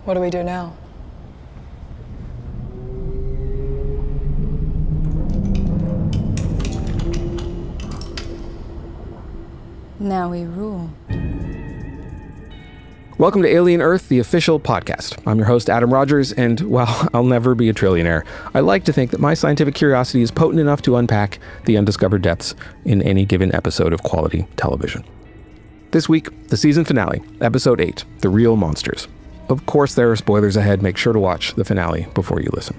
What do we do now? Now we rule. Welcome to Alien Earth, the official podcast. I'm your host, Adam Rogers, and while I'll never be a trillionaire, I like to think that my scientific curiosity is potent enough to unpack the undiscovered depths in any given episode of quality television. This week, the season finale, episode 8, The Real Monsters. Of course, there are spoilers ahead. Make sure to watch the finale before you listen.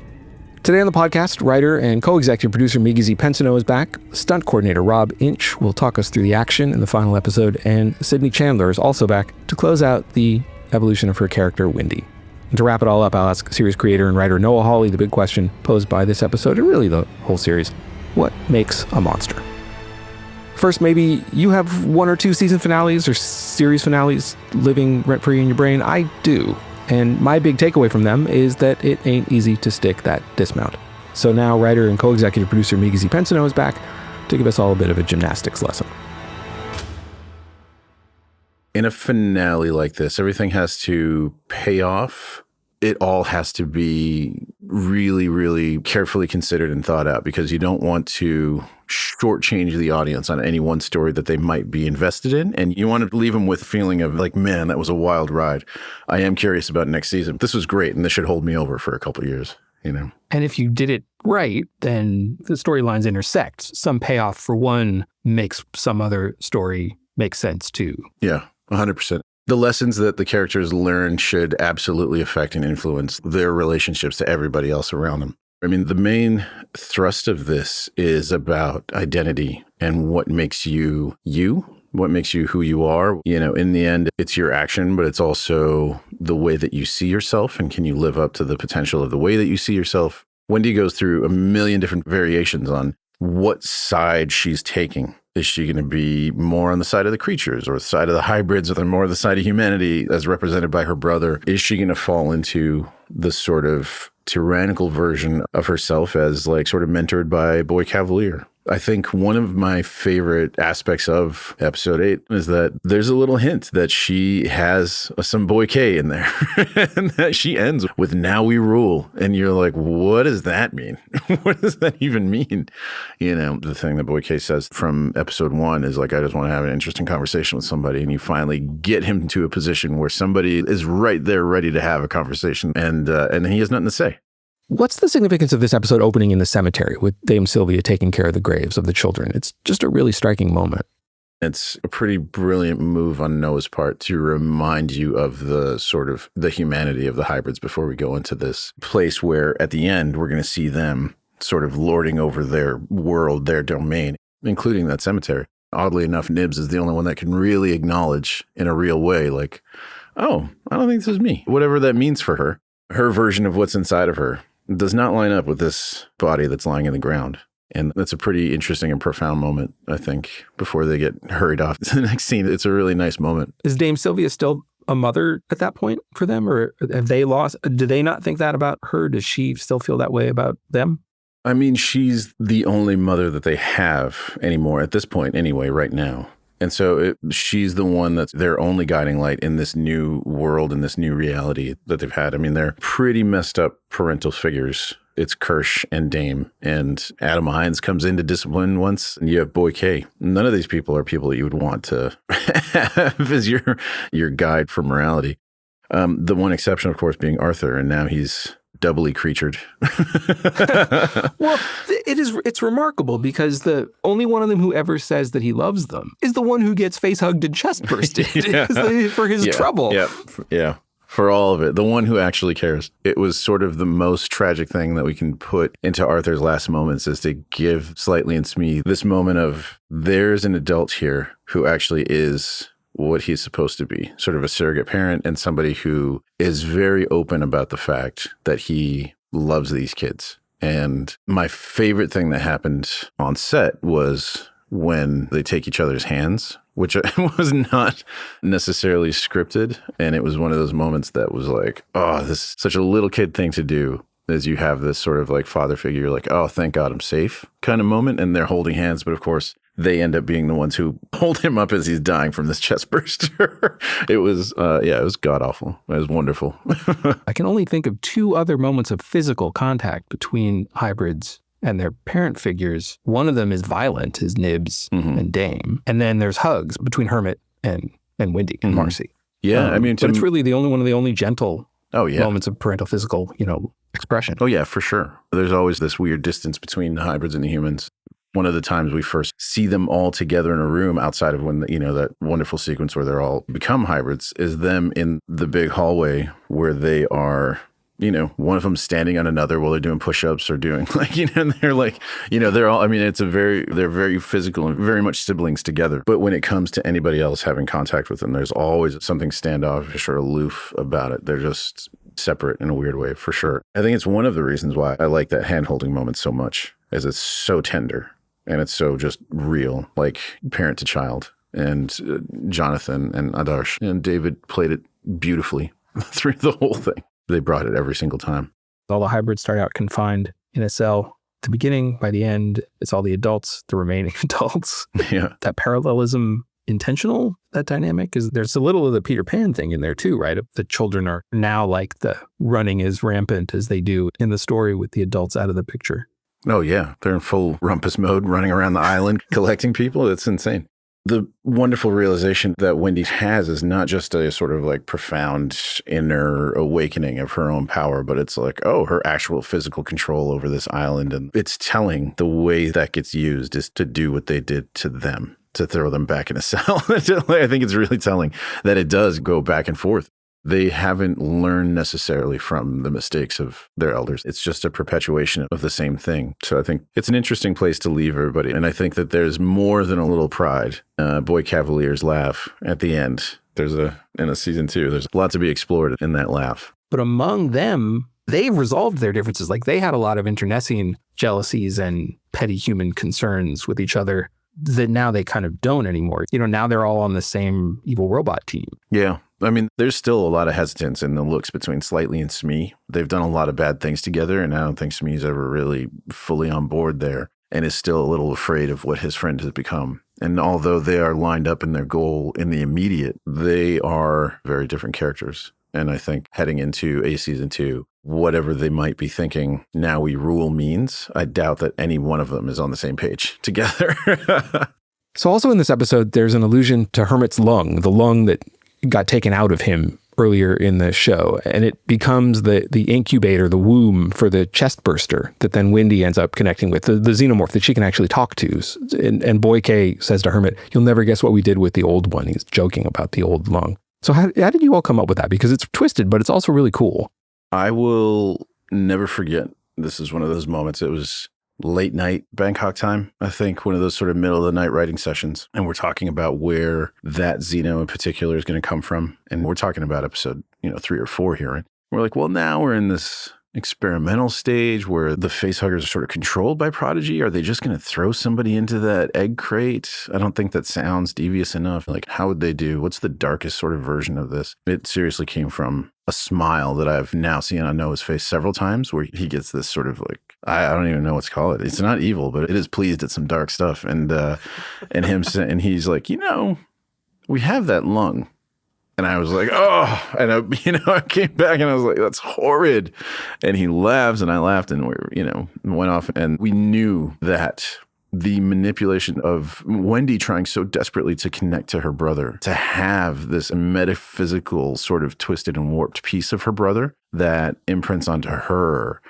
Today on the podcast, writer and co-executive producer Migi Z. Pensino is back. Stunt coordinator Rob Inch will talk us through the action in the final episode, and Sydney Chandler is also back to close out the evolution of her character, Wendy. And to wrap it all up, I'll ask series creator and writer Noah Hawley the big question posed by this episode, and really the whole series: what makes a monster? First, maybe you have one or two season finales or series finales living rent-free in your brain. I do. And my big takeaway from them is that it ain't easy to stick that dismount. So now writer and co-executive producer Migi Z. Pensino is back to give us all a bit of a gymnastics lesson. In a finale like this, everything has to pay off. It all has to be really, really carefully considered and thought out, because you don't want to shortchange the audience on any one story that they might be invested in. And you want to leave them with a feeling of like, man, that was a wild ride. I am curious about next season. This was great, and this should hold me over for a couple of years, you know? And if you did it right, then the storylines intersect. Some payoff for one makes some other story make sense too. Yeah, 100%. The lessons that the characters learn should absolutely affect and influence their relationships to everybody else around them. I mean, the main thrust of this is about identity and what makes you you, what makes you who you are. You know, in the end, it's your action, but it's also the way that you see yourself, and can you live up to the potential of the way that you see yourself. Wendy goes through a million different variations on what side she's taking. Is she going to be more on the side of the creatures or the side of the hybrids, or more on the side of humanity as represented by her brother? Is she going to fall into the sort of tyrannical version of herself as like sort of mentored by Boy Cavalier? I think one of my favorite aspects of episode 8 is that there's a little hint that she has some Boy K in there and that she ends with "Now we rule." And you're like, what does that mean? What does that even mean? You know, the thing that Boy K says from episode 1 is like, I just want to have an interesting conversation with somebody. And you finally get him to a position where somebody is right there ready to have a conversation, and he has nothing to say. What's the significance of this episode opening in the cemetery with Dame Sylvia taking care of the graves of the children? It's just a really striking moment. It's a pretty brilliant move on Noah's part to remind you of the sort of the humanity of the hybrids before we go into this place where at the end we're going to see them sort of lording over their world, their domain, including that cemetery. Oddly enough, Nibs is the only one that can really acknowledge in a real way, like, oh, I don't think this is me. Whatever that means for her. Her version of what's inside of her does not line up with this body that's lying in the ground. And that's a pretty interesting and profound moment, I think, before they get hurried off to the next scene. It's a really nice moment. Is Dame Sylvia still a mother at that point for them? Or have they lost? Do they not think that about her? Does she still feel that way about them? I mean, she's the only mother that they have anymore at this point anyway, right now. And so she's the one that's their only guiding light in this new world and this new reality that they've had. I mean, they're pretty messed up parental figures. It's Kirsch and Dame, and Adam Hines comes in to discipline once, and you have Boy K. None of these people are people that you would want to have as your guide for morality. The one exception, of course, being Arthur, and now he's doubly creatured. Well, it's remarkable because the only one of them who ever says that he loves them is the one who gets face hugged and chest bursted for his trouble. Yeah. For all of it. The one who actually cares. It was sort of the most tragic thing that we can put into Arthur's last moments, is to give Slightly and Smee this moment of, there's an adult here who actually is what he's supposed to be, sort of a surrogate parent and somebody who is very open about the fact that he loves these kids. And my favorite thing that happened on set was when they take each other's hands, which was not necessarily scripted. And it was one of those moments that was like, oh, this is such a little kid thing to do, as you have this sort of like father figure, like, oh, thank God I'm safe kind of moment. And they're holding hands. But of course, they end up being the ones who hold him up as he's dying from this chest burster. It was, it was god awful. It was wonderful. I can only think of 2 other moments of physical contact between hybrids and their parent figures. One of them is violent, is Nibs and Dame. And then there's hugs between Hermit and Wendy and Marcy. Yeah, I mean, but it's really one of the only gentle yeah. moments of parental physical, expression. Oh, yeah, for sure. There's always this weird distance between the hybrids and the humans. One of the times we first see them all together in a room outside of when, that wonderful sequence where they're all become hybrids is them in the big hallway where they are, one of them standing on another while they're doing push-ups or doing and they're like, they're all, I mean, they're very physical and very much siblings together. But when it comes to anybody else having contact with them, there's always something standoffish or aloof about it. They're just separate in a weird way, for sure. I think it's one of the reasons why I like that hand-holding moment so much, as it's so tender and it's so just real, like parent to child. And Jonathan and Adarsh and David played it beautifully through the whole thing. They brought it every single time. All the hybrids start out confined in a cell. At the beginning, by the end, it's all the adults, the remaining adults. Yeah. That parallelism intentional, that dynamic, is there's a little of the Peter Pan thing in there too, right? The children are now like the running as rampant as they do in the story with the adults out of the picture. Oh, yeah. They're in full rumpus mode, running around the island, collecting people. It's insane. The wonderful realization that Wendy has is not just a sort of like profound inner awakening of her own power, but it's like, her actual physical control over this island. And it's telling the way that gets used is to do what they did to them, to throw them back in a cell. I think it's really telling that it does go back and forth. They haven't learned necessarily from the mistakes of their elders. It's just a perpetuation of the same thing. So I think it's an interesting place to leave everybody. And I think that there's more than a little pride. Boy Cavalier's laugh at the end. In a season 2, there's a lot to be explored in that laugh. But among them, they've resolved their differences. Like they had a lot of internecine jealousies and petty human concerns with each other that now they kind of don't anymore. Now they're all on the same evil robot team. Yeah. I mean, there's still a lot of hesitance in the looks between Slightly and Smee. They've done a lot of bad things together, and I don't think Smee's ever really fully on board there and is still a little afraid of what his friend has become. And although they are lined up in their goal in the immediate, they are very different characters. And I think heading into a season 2, whatever they might be thinking Now We Rule means, I doubt that any one of them is on the same page together. So also in this episode, there's an allusion to Hermit's lung, the lung that got taken out of him earlier in the show. And it becomes the incubator, the womb for the chest burster that then Wendy ends up connecting with, the xenomorph that she can actually talk to. And Boy K says to Hermit, "You'll never guess what we did with the old one." He's joking about the old lung. So how did you all come up with that? Because it's twisted, but it's also really cool. I will never forget. This is one of those moments. It was late night Bangkok time, I think, one of those sort of middle of the night writing sessions. And we're talking about where that Xeno in particular is going to come from. And we're talking about episode, 3 or 4 here. And we're like, well, now we're in this experimental stage where the facehuggers are sort of controlled by Prodigy. Are they just going to throw somebody into that egg crate? I don't think that sounds devious enough. Like, how would they do? What's the darkest sort of version of this? It seriously came from a smile that I've now seen on Noah's face several times, where he gets this sort of like, I don't even know what to call it. It's not evil, but it is pleased at some dark stuff. And and he's like, we have that lung. And I was like, oh, and I came back and I was like, that's horrid. And he laughs and I laughed and we went off, and we knew that the manipulation of Wendy trying so desperately to connect to her brother, to have this metaphysical sort of twisted and warped piece of her brother that imprints onto her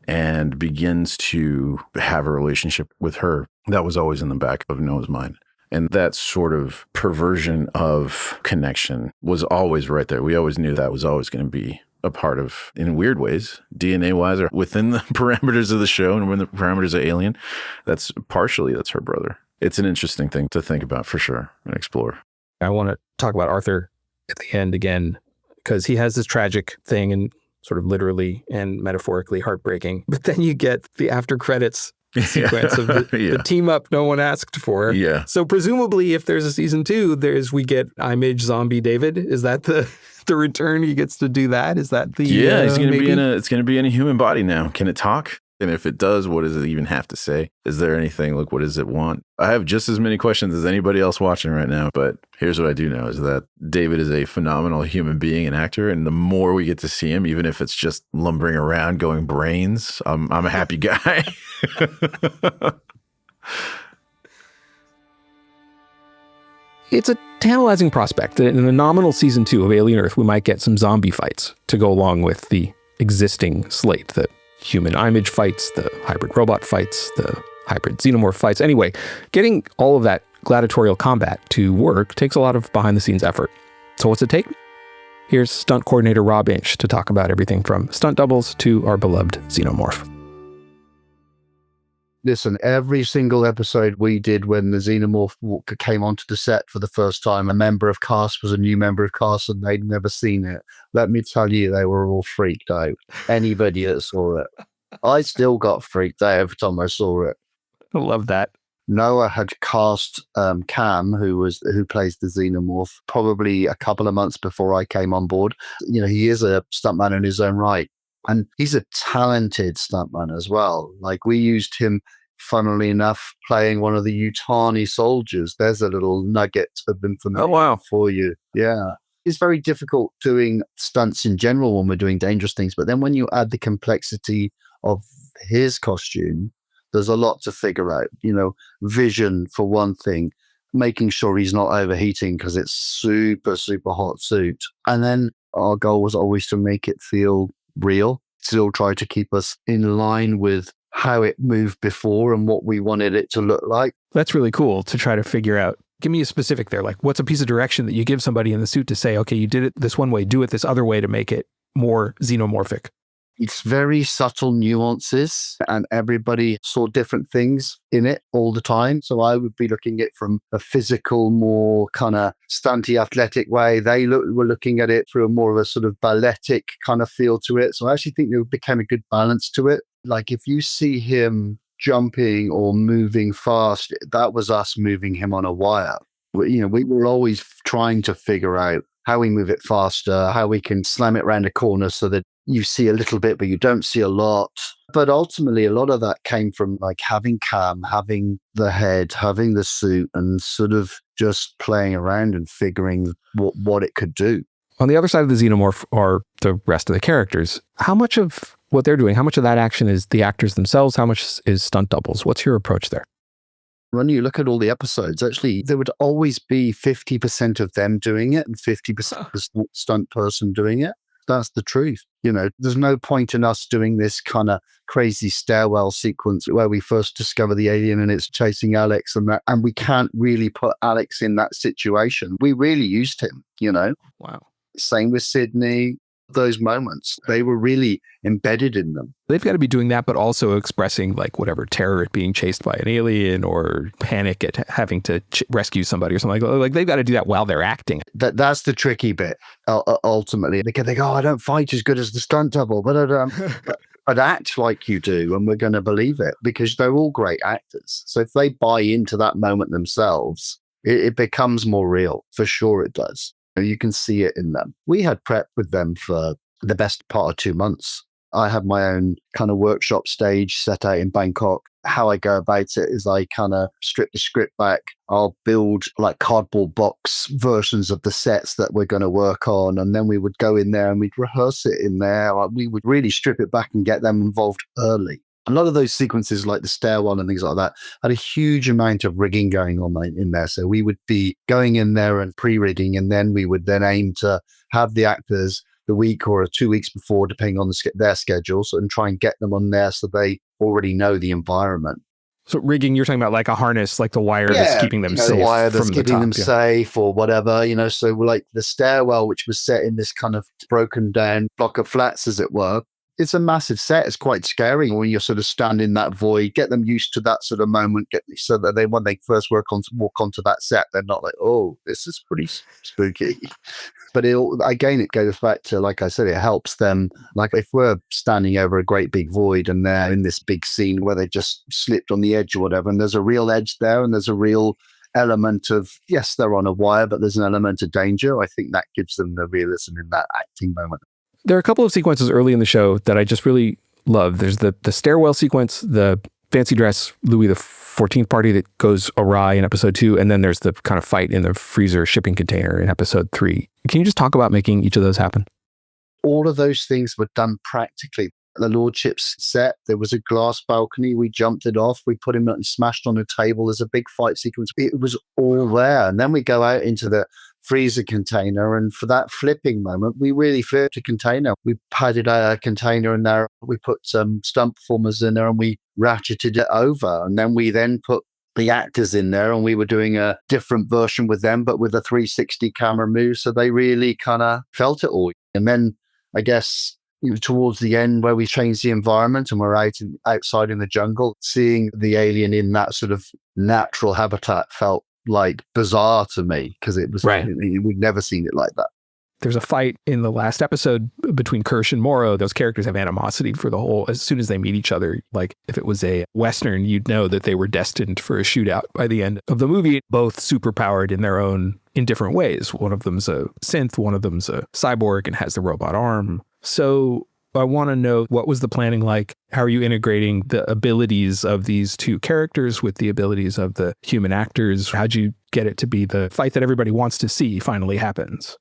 and begins to have a relationship with her, that was always in the back of Noah's mind. And that sort of perversion of connection was always right there. We always knew that was always going to be a part of, in weird ways, DNA-wise, or within the parameters of the show and within the parameters of Alien, that's her brother. It's an interesting thing to think about for sure and explore. I want to talk about Arthur at the end again, because he has this tragic thing and sort of literally and metaphorically heartbreaking. But then you get the after credits sequence of the team up no one asked for. Yeah. So presumably if there's a season 2, we get Image Zombie David. Is that the return? He gets to do that? Is that the he's going to be it's going to be in a human body now. Can it talk? And if it does, what does it even have to say? Is there anything like, what does it want? I have just as many questions as anybody else watching right now, but here's what I do know is that David is a phenomenal human being and actor. And the more we get to see him, even if it's just lumbering around going brains, I'm a happy guy. It's a tantalizing prospect that in a nominal season 2 of Alien Earth, we might get some zombie fights to go along with the existing slate, the human image fights, the hybrid robot fights, the hybrid xenomorph fights. Anyway, getting all of that gladiatorial combat to work takes a lot of behind-the-scenes effort. So what's it take? Here's stunt coordinator Rob Inch to talk about everything from stunt doubles to our beloved xenomorph. Listen, every single episode we did when the Xenomorph came onto the set for the first time, a member of cast was a new member of cast and they'd never seen it. Let me tell you, they were all freaked out. Anybody that saw it. I still got freaked out every time I saw it. I love that. Noah had cast Cam, who plays the Xenomorph, probably a couple of months before I came on board. You know, he is a stuntman in his own right. And he's a talented stuntman as well. Like, we used him, funnily enough, playing one of the Yutani soldiers. There's a little nugget of information for you. Yeah. It's very difficult doing stunts in general when we're doing dangerous things. But then when you add the complexity of his costume, there's a lot to figure out. You know, vision for one thing, making sure he's not overheating because it's super, super hot suit. And then our goal was always to make it feel real, still try to keep us in line with how it moved before and what we wanted it to look like. That's really cool to try to figure out. Give me a specific there. Like, what's a piece of direction that you give somebody in the suit to say, okay, you did it this one way, do it this other way to make it more xenomorphic? It's very subtle nuances, and everybody saw different things in it all the time. So I would be looking at it from a physical, more kind of stunty, athletic way. They were looking at it through a more of a sort of balletic kind of feel to it. So I actually think there became a good balance to it. Like, if you see him jumping or moving fast, that was us moving him on a wire. We were always trying to figure out how we move it faster, how we can slam it around a corner so that you see a little bit, but you don't see a lot. But ultimately, a lot of that came from like having Cam, having the head, having the suit, and sort of just playing around and figuring what it could do. On the other side of the xenomorph are the rest of the characters. How much of what they're doing, how much of that action is the actors themselves? How much is stunt doubles? What's your approach there? When you look at all the episodes, actually, there would always be 50% of them doing it and 50% the stunt person doing it. That's the truth. You know, there's no point in us doing this kind of crazy stairwell sequence where we first discover the alien and it's chasing Alex and that, and we can't really put Alex in that situation. We really used him, you know? Wow. Same with Sydney. Those moments, they were really embedded in them. They've got to be doing that, but also expressing like whatever terror at being chased by an alien or panic at having to rescue somebody or something like they've got to do that while they're acting. That's the tricky bit. Ultimately, they think, "Oh, I don't fight as good as the stunt double, but act like you do, and we're going to believe it because they're all great actors. So if they buy into that moment themselves, it becomes more real. For sure, it does. You can see it in them. We had prep with them for the best part of 2 months. I have my own kind of workshop stage set out in Bangkok. How I go about it is I kind of strip the script back. I'll build like cardboard box versions of the sets that we're going to work on. And then we would go in there and we'd rehearse it in there. We would really strip it back and get them involved early. A lot of those sequences, like the stairwell and things like that, had a huge amount of rigging going on in there. So we would be going in there and pre-rigging, and then we would then aim to have the actors the week or 2 weeks before, depending on their schedules, and try and get them on there so they already know the environment. So rigging, you're talking about like a harness, like the wire that's keeping them safe. The wire that's from keeping the top, them safe or whatever, you know. So like the stairwell, which was set in this kind of broken down block of flats, as it were. It's a massive set. It's quite scary when you're sort of standing in that void. Get them used to that sort of moment, so that when they first walk onto that set, they're not like, oh, this is pretty spooky. But it goes back to, like I said, it helps them. Like if we're standing over a great big void and they're in this big scene where they just slipped on the edge or whatever, and there's a real edge there and there's a real element of, yes, they're on a wire, but there's an element of danger. I think that gives them the realism in that acting moment. There are a couple of sequences early in the show that I just really love. There's the stairwell sequence, the fancy dress Louis XIV party that goes awry in episode 2, and then there's the kind of fight in the freezer shipping container in episode 3. Can you just talk about making each of those happen? All of those things were done practically. The Lordship's set, there was a glass balcony. We jumped it off. We put him and smashed on a table. There's a big fight sequence. It was all there. And then we go out into the freezer container. And for that flipping moment, we really flipped a container. We padded a container in there. We put some stunt performers in there and we ratcheted it over. And then we put the actors in there and we were doing a different version with them, but with a 360 camera move. So they really kind of felt it all. And then I guess towards the end where we changed the environment and we're outside in the jungle, seeing the alien in that sort of natural habitat felt like bizarre to me because it was right. We'd never seen it like that. There's a fight in the last episode between Kirsch and Morrow. Those characters have animosity for the whole, as soon as they meet each other. Like if it was a Western, you'd know that they were destined for a shootout by the end of the movie, both superpowered in different ways. One of them's a synth, one of them's a cyborg and has the robot arm. So I want to know, what was the planning like? How are you integrating the abilities of these two characters with the abilities of the human actors? How'd you get it to be the fight that everybody wants to see finally happens?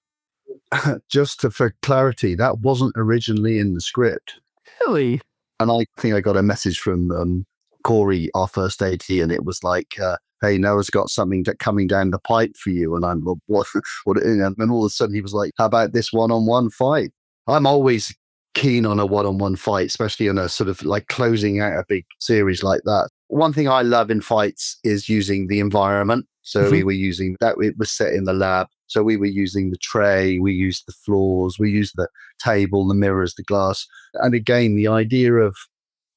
Just for clarity, that wasn't originally in the script. Really? And I think I got a message from Corey, our first AT, and it was like, hey, Noah's got something coming down the pipe for you. And I'm, well, what? And then all of a sudden he was like, how about this one-on-one fight? I'm always keen on a one-on-one fight, especially on a sort of like closing out a big series like that. One thing I love in fights is using the environment. So we were using that. It was set in the lab. So we were using the tray, we used the floors, we used the table, the mirrors, the glass. And again, the idea of,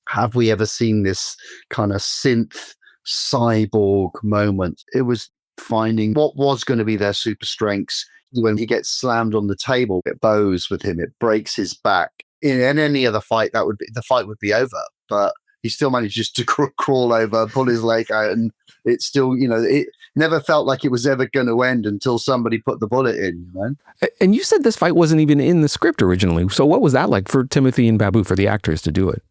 have we ever seen this kind of synth cyborg moment? It was finding what was going to be their super strengths. When he gets slammed on the table, it bows with him, it breaks his back. In any other fight, the fight would be over. But he still manages to crawl over, pull his leg out, and it's still, it never felt like it was ever going to end until somebody put the bullet in, And you said this fight wasn't even in the script originally. So what was that like for Timothy and Babu, for the actors to do it?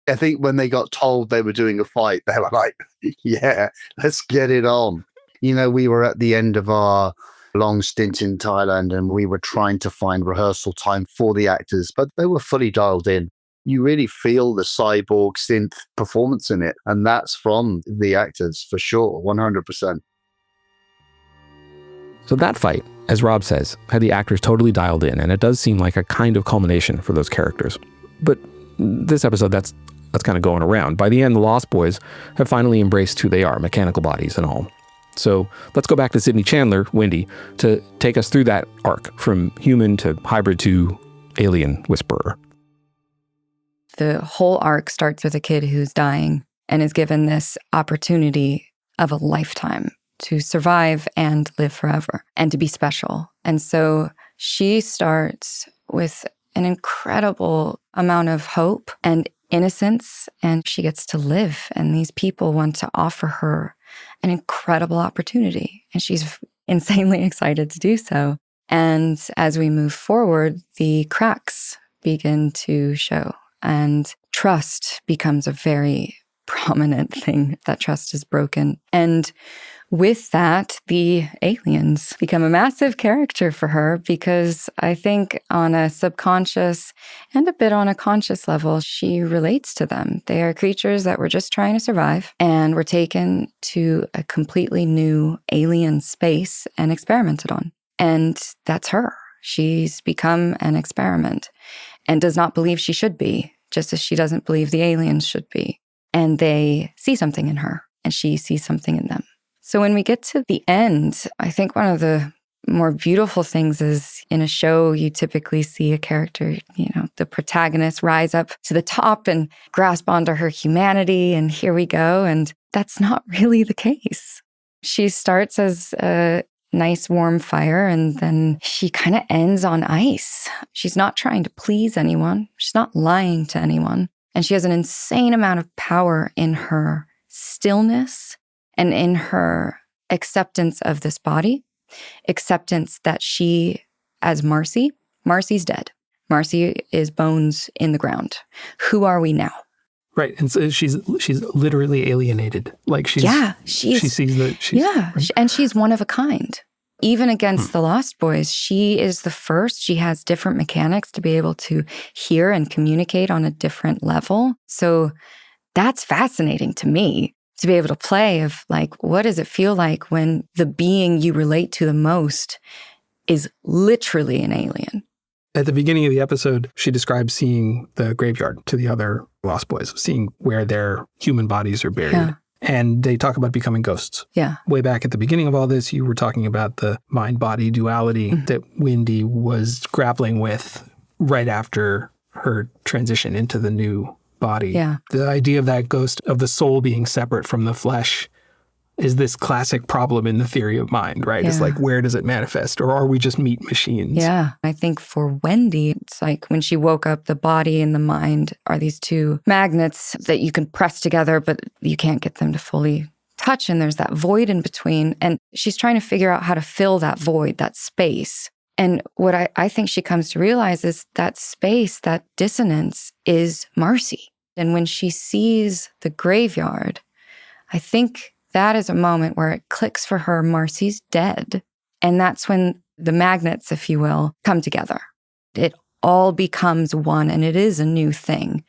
I think when they got told they were doing a fight, they were like, yeah, let's get it on. We were at the end of our long stint in Thailand and we were trying to find rehearsal time for the actors, but they were fully dialed in. You really feel the cyborg synth performance in it. And that's from the actors for sure, 100%. So that fight, as Rob says, had the actors totally dialed in. And it does seem like a kind of culmination for those characters. But this episode, that's kind of going around. By the end, the Lost Boys have finally embraced who they are, mechanical bodies and all. So let's go back to Sydney Chandler, Wendy, to take us through that arc from human to hybrid to alien whisperer. The whole arc starts with a kid who's dying and is given this opportunity of a lifetime to survive and live forever and to be special. And so she starts with an incredible amount of hope and innocence, and she gets to live. And these people want to offer her an incredible opportunity, and she's insanely excited to do so. And as we move forward, the cracks begin to show. And trust becomes a very prominent thing. That trust is broken. And with that, the aliens become a massive character for her, because I think on a subconscious and a bit on a conscious level, she relates to them. They are creatures that were just trying to survive and were taken to a completely new alien space and experimented on. And that's her. She's become an experiment and does not believe she should be, just as she doesn't believe the aliens should be. And they see something in her, and she sees something in them. So when we get to the end, I think one of the more beautiful things is, in a show, you typically see a character, the protagonist rise up to the top and grasp onto her humanity, and here we go. And that's not really the case. She starts as a nice warm fire, and then she kind of ends on ice. She's not trying to please anyone. She's not lying to anyone. And she has an insane amount of power in her stillness and in her acceptance of this body, acceptance that she, as Marcy's dead. Marcy is bones in the ground. Who are we now? Right. And so she's literally alienated. Like she sees that she's... Right. And she's one of a kind. Even against the Lost Boys, she is the first. She has different mechanics to be able to hear and communicate on a different level. So that's fascinating to me, to be able to play of like, what does it feel like when the being you relate to the most is literally an alien? At the beginning of the episode, she describes seeing the graveyard to the other Lost Boys, seeing where their human bodies are buried. Yeah. And they talk about becoming ghosts. Yeah. Way back at the beginning of all this, you were talking about the mind-body duality that Wendy was grappling with right after her transition into the new body. Yeah. The idea of that ghost, of the soul being separate from the flesh, is this classic problem in the theory of mind, right? Yeah. It's like, where does it manifest? Or are we just meat machines? Yeah. I think for Wendy, it's like when she woke up, the body and the mind are these two magnets that you can press together, but you can't get them to fully touch. And there's that void in between. And she's trying to figure out how to fill that void, that space. And what I think she comes to realize is that space, that dissonance is Marcy. And when she sees the graveyard, I think that is a moment where it clicks for her, Marcy's dead. And that's when the magnets, if you will, come together. It all becomes one, and it is a new thing.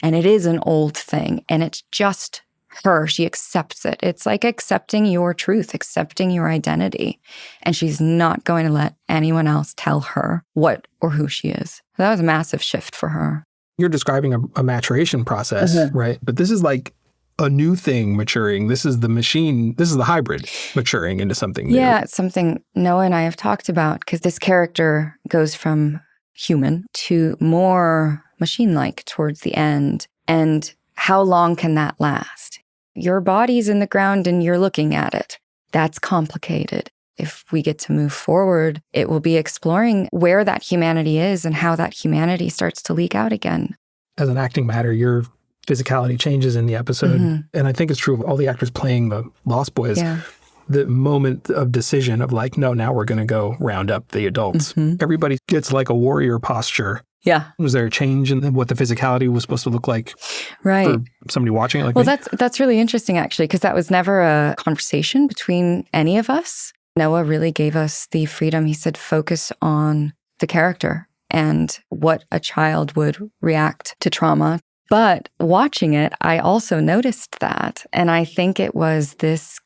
And it is an old thing. And it's just her. She accepts it. It's like accepting your truth, accepting your identity. And she's not going to let anyone else tell her what or who she is. That was a massive shift for her. You're describing a maturation process, right? But this is like a new thing maturing. This is the machine. This is the hybrid maturing into something new. Yeah, it's something Noah and I have talked about, because this character goes from human to more machine-like towards the end. And how long can that last? Your body's in the ground and you're looking at it. That's complicated. If we get to move forward, it will be exploring where that humanity is and how that humanity starts to leak out again. As an acting matter, your physicality changes in the episode. And I think it's true of all the actors playing the Lost Boys. Yeah. The moment of decision of like, no, now we're going to go round up the adults. Everybody gets like a warrior posture. Yeah. Was there a change in what the physicality was supposed to look like for somebody watching it like me? Well, that's really interesting, actually, because that was never a conversation between any of us. Noah really gave us the freedom. He said, focus on the character and what a child would react to trauma. But watching it, I also noticed that. And I think it was this,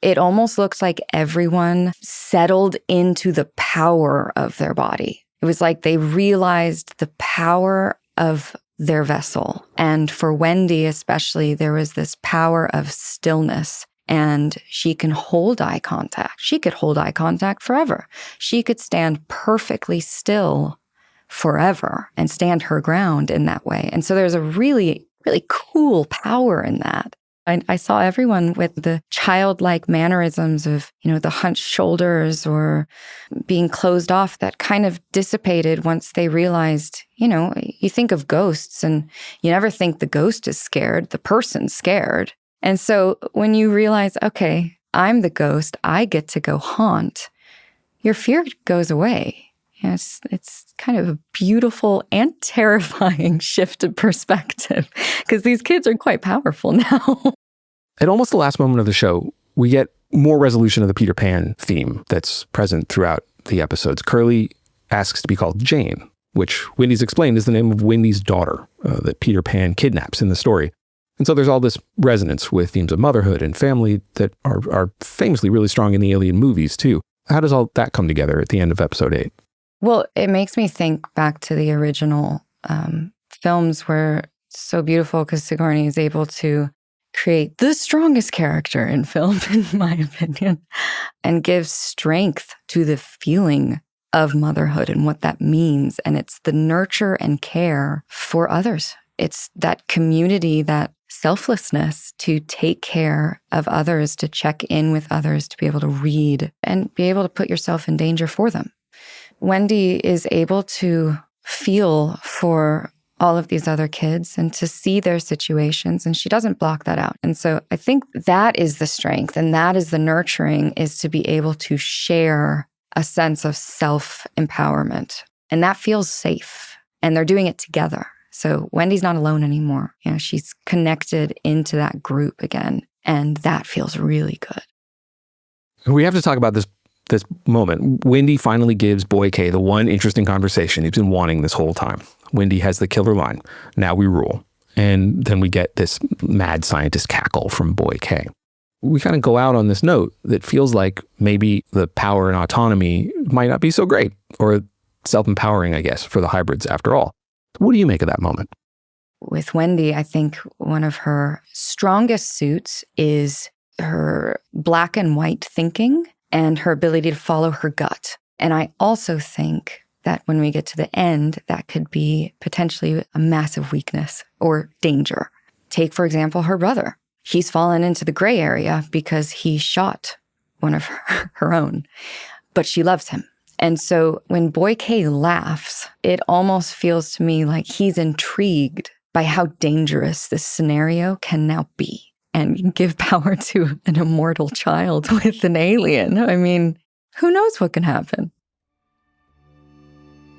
it almost looked like everyone settled into the power of their body. It was like they realized the power of their vessel. And for Wendy especially, there was this power of stillness. And she can hold eye contact. She could hold eye contact forever. She could stand perfectly still forever and stand her ground in that way. And so there's a really, really cool power in that. I saw everyone with the childlike mannerisms of, the hunched shoulders or being closed off that kind of dissipated once they realized, you think of ghosts and you never think the ghost is scared, the person's scared. And so when you realize, okay, I'm the ghost, I get to go haunt, your fear goes away. It's kind of a beautiful and terrifying shift of perspective because these kids are quite powerful now. At almost the last moment of the show, we get more resolution of the Peter Pan theme that's present throughout the episodes. Curly asks to be called Jane, which Wendy's explained is the name of Wendy's daughter that Peter Pan kidnaps in the story. And so there's all this resonance with themes of motherhood and family that are famously really strong in the Alien movies, too. How does all that come together at the end of episode 8? Well, it makes me think back to the original films where it's so beautiful because Sigourney is able to create the strongest character in film, in my opinion, and give strength to the feeling of motherhood and what that means. And it's the nurture and care for others. It's that community, that selflessness to take care of others, to check in with others, to be able to read and be able to put yourself in danger for them. Wendy is able to feel for all of these other kids and to see their situations, and she doesn't block that out. And so I think that is the strength and that is the nurturing, is to be able to share a sense of self-empowerment. And that feels safe. And they're doing it together. So Wendy's not alone anymore. You know, she's connected into that group again. And that feels really good. We have to talk about this moment. Wendy finally gives Boy K the one interesting conversation he's been wanting this whole time. Wendy has the killer line, "Now we rule." And then we get this mad scientist cackle from Boy K. We kind of go out on this note that feels like maybe the power and autonomy might not be so great, or self-empowering, I guess, for the hybrids after all. What do you make of that moment? With Wendy, I think one of her strongest suits is her black and white thinking and her ability to follow her gut. And I also think that when we get to the end, that could be potentially a massive weakness or danger. Take, for example, her brother. He's fallen into the gray area because he shot one of her own, but she loves him. And so when Boy K laughs, it almost feels to me like he's intrigued by how dangerous this scenario can now be and give power to an immortal child with an alien. I mean, who knows what can happen?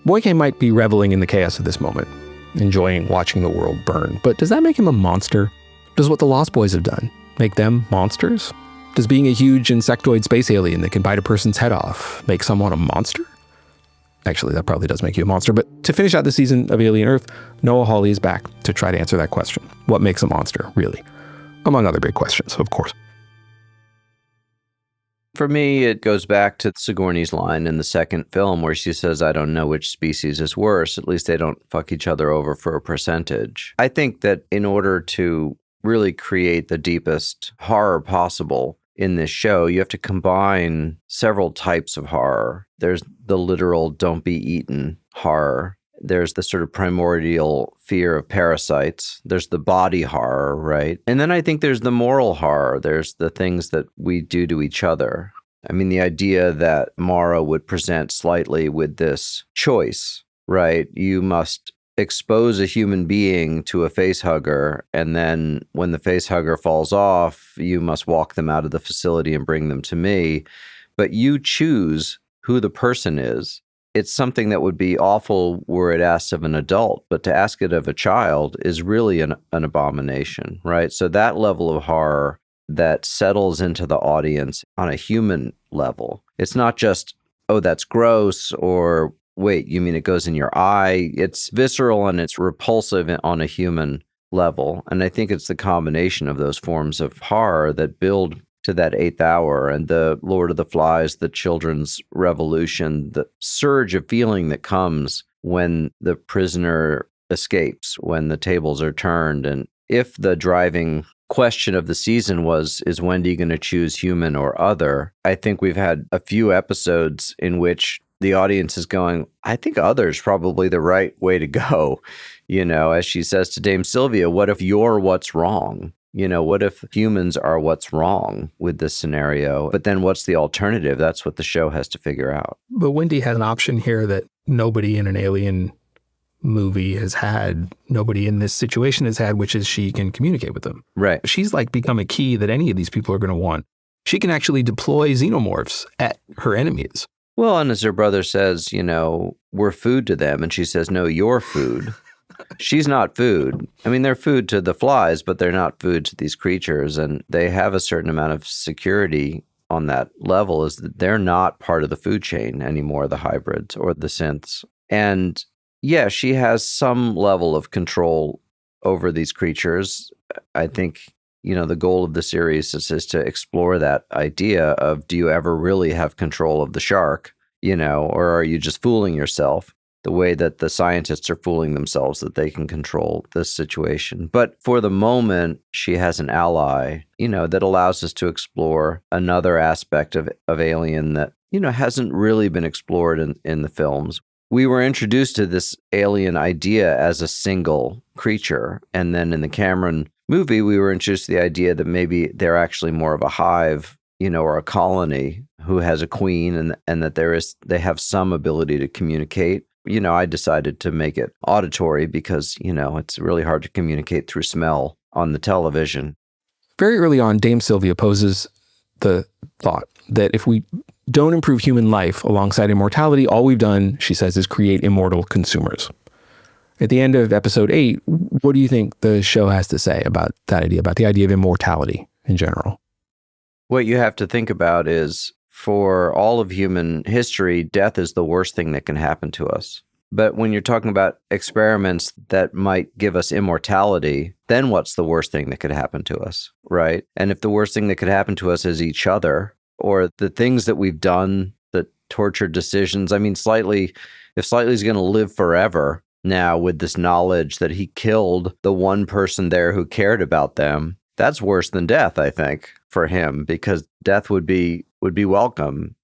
Boy K might be reveling in the chaos of this moment, enjoying watching the world burn, but does that make him a monster? Does what the Lost Boys have done make them monsters? Does being a huge insectoid space alien that can bite a person's head off make someone a monster? Actually, that probably does make you a monster, but to finish out the season of Alien Earth, Noah Hawley is back to try to answer that question. What makes a monster, really? Among other big questions, of course. For me, it goes back to Sigourney's line in the second film where she says, "I don't know which species is worse. At least they don't fuck each other over for a percentage." I think that in order to really create the deepest horror possible in this show, you have to combine several types of horror. There's the literal don't be eaten horror. There's the sort of primordial fear of parasites. There's the body horror, right? And then I think there's the moral horror. There's the things that we do to each other. I mean, the idea that Mara would present slightly with this choice, right? You must expose a human being to a facehugger, and then when the facehugger falls off, you must walk them out of the facility and bring them to me. But you choose who the person is. It's something that would be awful were it asked of an adult, but to ask it of a child is really an abomination, right? So that level of horror that settles into the audience on a human level. It's not just, oh, that's gross, or wait, you mean it goes in your eye? It's visceral and it's repulsive on a human level. And I think it's the combination of those forms of horror that build to that eighth hour, and the Lord of the Flies, the children's revolution, the surge of feeling that comes when the prisoner escapes, when the tables are turned. And if the driving question of the season was, is Wendy going to choose human or other? I think we've had a few episodes in which the audience is going, I think other's probably the right way to go. You know, as she says to Dame Sylvia, what if you're what's wrong? You know, what if humans are what's wrong with this scenario? But then what's the alternative? That's what the show has to figure out. But Wendy has an option here that nobody in an Alien movie has had, nobody in this situation has had, which is she can communicate with them. Right. She's like become a key that any of these people are going to want. She can actually deploy xenomorphs at her enemies. Well, and as her brother says, you know, we're food to them. And she says, no, you're food. She's not food. I mean, they're food to the flies, but they're not food to these creatures. And they have a certain amount of security on that level, is that they're not part of the food chain anymore, the hybrids or the synths. And yeah, she has some level of control over these creatures. I think, you know, the goal of the series is to explore that idea of, do you ever really have control of the shark, you know, or are you just fooling yourself? The way that the scientists are fooling themselves that they can control this situation. But for the moment, she has an ally, you know, that allows us to explore another aspect of Alien that, you know, hasn't really been explored in the films. We were introduced to this alien idea as a single creature. And then in the Cameron movie, we were introduced to the idea that maybe they're actually more of a hive, you know, or a colony who has a queen, and that they have some ability to communicate. You know, I decided to make it auditory because, you know, it's really hard to communicate through smell on the television. Very early on, Dame Sylvia poses the thought that if we don't improve human life alongside immortality, all we've done, she says, is create immortal consumers. At the end of episode 8, what do you think the show has to say about that idea, about the idea of immortality in general? What you have to think about is, for all of human history, death is the worst thing that can happen to us. But when you're talking about experiments that might give us immortality, then what's the worst thing that could happen to us, right? And if the worst thing that could happen to us is each other, or the things that we've done, the tortured decisions, I mean, if Slightly's going to live forever now with this knowledge that he killed the one person there who cared about them, that's worse than death, I think, for him, because death would be welcome.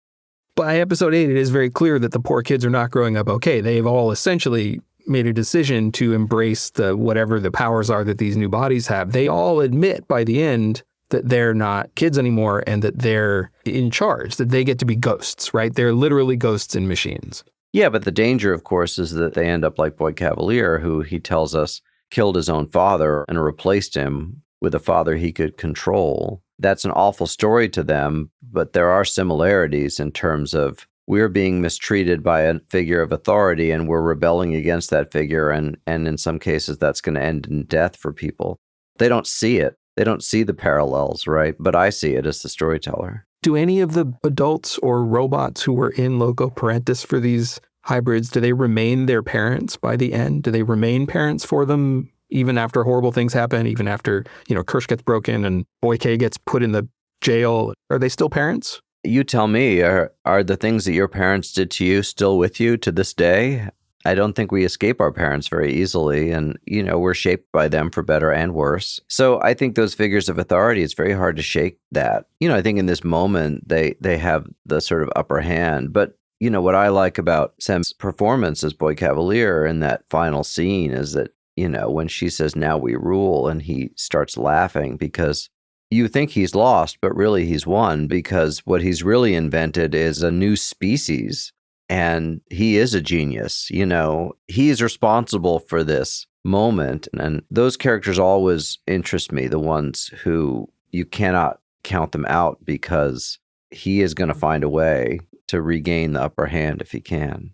By episode 8, it is very clear that the poor kids are not growing up okay. They've all essentially made a decision to embrace whatever the powers are that these new bodies have. They all admit by the end that they're not kids anymore and that they're in charge, that they get to be ghosts, right? They're literally ghosts in machines. Yeah, but the danger, of course, is that they end up like Boyd Cavalier, who he tells us killed his own father and replaced him with a father he could control. That's an awful story to them, but there are similarities in terms of we're being mistreated by a figure of authority and we're rebelling against that figure. And in some cases, that's going to end in death for people. They don't see it. They don't see the parallels, right? But I see it as the storyteller. Do any of the adults or robots who were in Loco Parentis for these hybrids, do they remain their parents by the end? Do they remain parents for them even after horrible things happen, even after, Kirsch gets broken and Boy K gets put in the jail? Are they still parents? You tell me, are the things that your parents did to you still with you to this day? I don't think we escape our parents very easily. And, we're shaped by them for better and worse. So I think those figures of authority, it's very hard to shake that. I think in this moment, they have the sort of upper hand. But, what I like about Sam's performance as Boyd Cavalier in that final scene is that, when she says, "Now we rule," and he starts laughing because you think he's lost, but really he's won, because what he's really invented is a new species. And he is a genius. He is responsible for this moment. And those characters always interest me, the ones who you cannot count them out, because he is going to find a way to regain the upper hand if he can.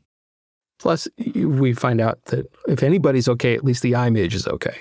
Plus, we find out that if anybody's okay, at least the image is okay.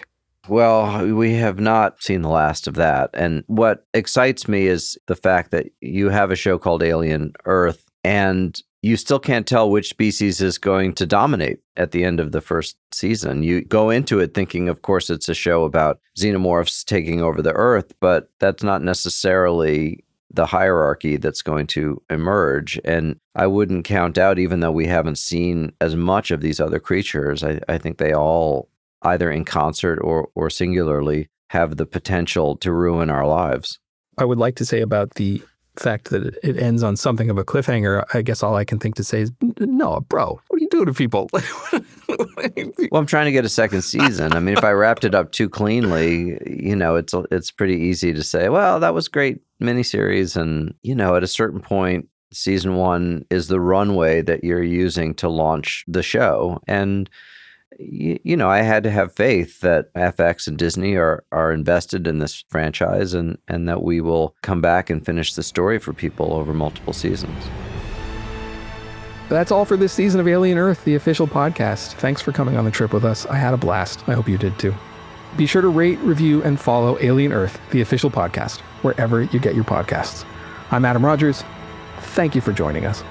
Well, we have not seen the last of that. And what excites me is the fact that you have a show called Alien Earth, and you still can't tell which species is going to dominate at the end of the first season. You go into it thinking, of course, it's a show about xenomorphs taking over the Earth, but that's not necessarily the hierarchy that's going to emerge. And I wouldn't count out, even though we haven't seen as much of these other creatures, I think they all, either in concert or singularly, have the potential to ruin our lives. I would like to say about the fact that it ends on something of a cliffhanger, I guess all I can think to say is, no, bro, what are you doing to people? Well, I'm trying to get a second season. I mean, if I wrapped it up too cleanly, it's pretty easy to say, well, that was great miniseries. And, at a certain point, season 1 is the runway that you're using to launch the show. And I had to have faith that FX and Disney are invested in this franchise and that we will come back and finish the story for people over multiple seasons. That's all for this season of Alien Earth, the official podcast. Thanks for coming on the trip with us. I had a blast. I hope you did too. Be sure to rate, review, and follow Alien Earth, the official podcast, wherever you get your podcasts. I'm Adam Rogers. Thank you for joining us.